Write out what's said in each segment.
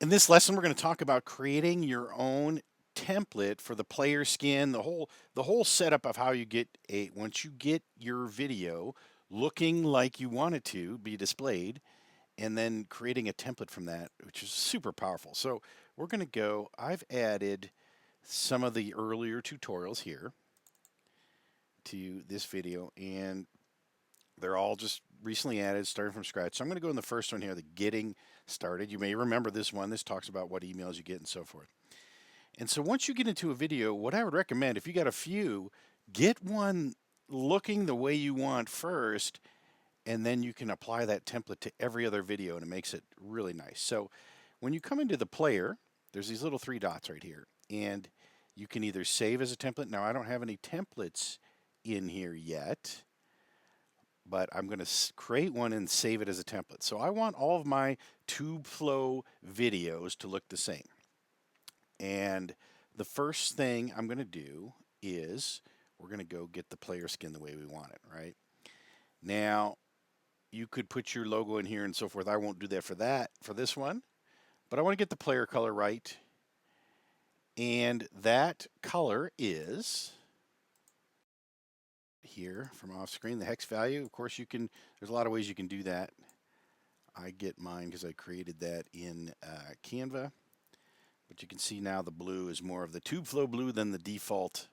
In this lesson, we're going to talk about creating your own template for the player skin, the whole setup of how you get once you get your video looking like you want it to be displayed, and then creating a template from that, which is super powerful. So we're going to go, I've added some of the earlier tutorials here to this video, and they're all just recently added, starting from scratch. So I'm going to go in the first one here, the getting started. You may remember this one. This talks about what emails you get and so forth. And so once you get into a video, what I would recommend, if you got a few, get one looking the way you want first, and then you can apply that template to every other video, and it makes it really nice. So when you come into the player, there's these little three dots right here, and you can either save as a template. Now, I don't have any templates in here yet, but I'm going to create one and save it as a template. So I want all of my ToobFlow videos to look the same. And the first thing I'm going to do is we're going to go get the player skin the way we want it, right? Now, you could put your logo in here and so forth. I won't do that for this one, but I want to get the player color right. And that color is here from off screen, the hex value. Of course, there's a lot of ways you can do that. I get mine because I created that in Canva. But you can see now the blue is more of the ToobFlow blue than the default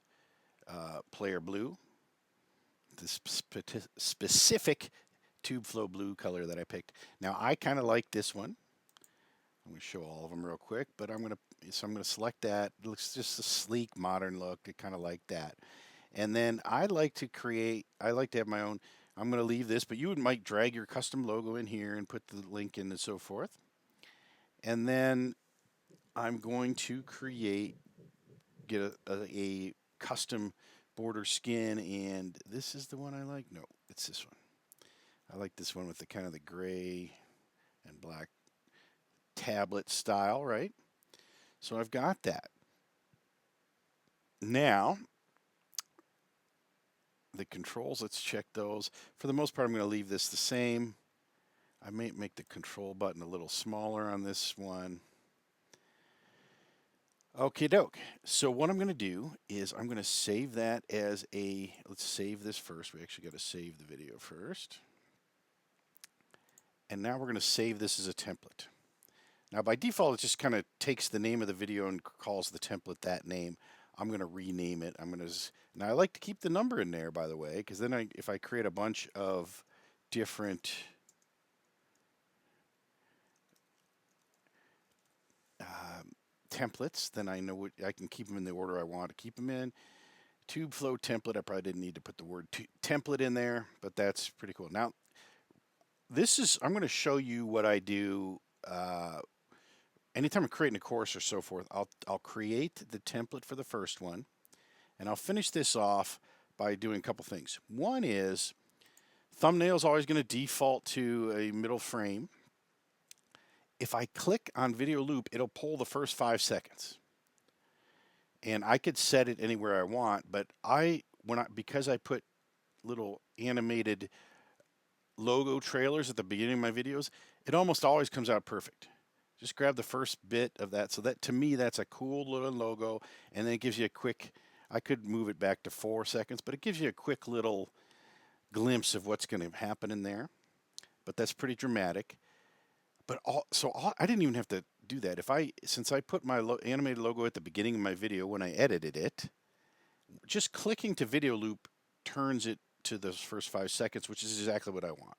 player blue. The specific ToobFlow blue color that I picked. Now I kind of like this one. I'm going to show all of them real quick, but I'm going to select that. It looks just a sleek, modern look. I kind of like that. And then I like to have my own. I'm going to leave this, but you might drag your custom logo in here and put the link in and so forth. And then I'm going to get a custom border skin, and this is the one I like. No, it's this one. I like this one with the kind of the gray and black tablet style, right? So I've got that. Now, the controls, let's check those. For the most part, I'm going to leave this the same. I may make the control button a little smaller on this one. Okay, doke. So what I'm going to do is I'm going to save that as let's save this first. We actually got to save the video first. And now we're going to save this as a template. Now by default, it just kind of takes the name of the video and calls the template that name. I'm going to rename it. Now I like to keep the number in there, by the way, because then if I create a bunch of different templates, then I know I can keep them in the order I want to keep them in. ToobFlow template, I probably didn't need to put the word template in there, but that's pretty cool. Now, I'm going to show you what I do. Anytime I'm creating a course or so forth, I'll create the template for the first one, and I'll finish this off by doing a couple things. One is thumbnail is always going to default to a middle frame. If I click on video loop, it'll pull the first 5 seconds. And I could set it anywhere I want, but because I put little animated logo trailers at the beginning of my videos, it almost always comes out perfect. Just grab the first bit of that. So that, to me, that's a cool little logo, and then it gives you a quick, I could move it back to 4 seconds, but it gives you a quick little glimpse of what's going to happen in there. But that's pretty dramatic. But I didn't even have to do that. Since I put my animated logo at the beginning of my video when I edited it, just clicking to video loop turns it to those first 5 seconds, which is exactly what I want.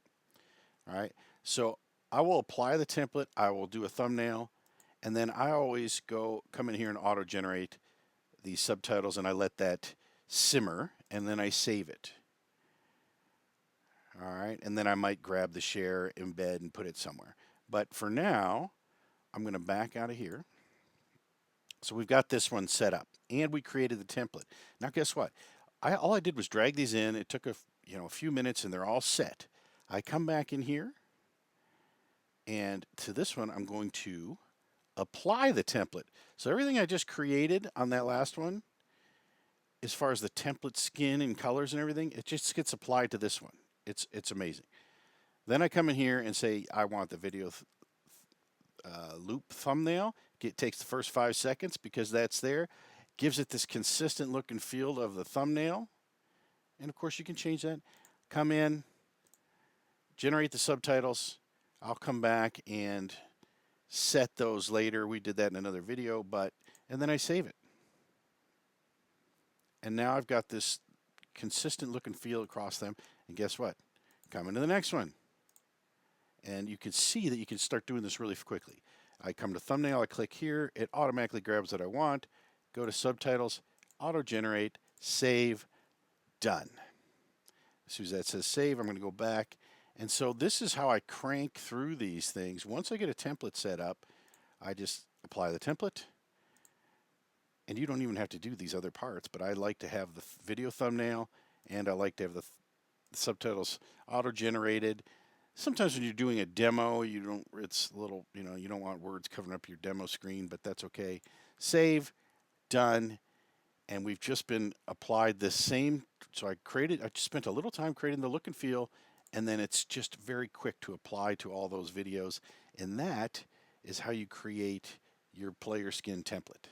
All right. So I will apply the template. I will do a thumbnail, and then I always come in here and auto generate the subtitles, and I let that simmer, and then I save it. All right. And then I might grab the share, embed, and put it somewhere. But for now, I'm going to back out of here. So we've got this one set up, and we created the template. Now, guess what? All I did was drag these in. It took a few minutes, and they're all set. I come back in here, and to this one, I'm going to apply the template. So everything I just created on that last one, as far as the template skin and colors and everything, it just gets applied to this one. It's amazing. Then I come in here and say I want the video loop thumbnail. It takes the first 5 seconds because that's there. Gives it this consistent look and feel of the thumbnail. And of course you can change that. Come in, generate the subtitles. I'll come back and set those later. We did that in another video, and then I save it. And now I've got this consistent look and feel across them. And guess what? Come into the next one. And you can see that you can start doing this really quickly. I come to thumbnail, I click here, it automatically grabs what I want, go to subtitles, auto-generate, save, done. As soon as that says save, I'm going to go back. And so this is how I crank through these things. Once I get a template set up, I just apply the template. And you don't even have to do these other parts, but I like to have the video thumbnail and I like to have the subtitles auto-generated. Sometimes when you're doing a demo, it's a little, you don't want words covering up your demo screen, but that's okay. Save, done, and we've just been applied the same. So I just spent a little time creating the look and feel, and then it's just very quick to apply to all those videos. And that is how you create your player skin template.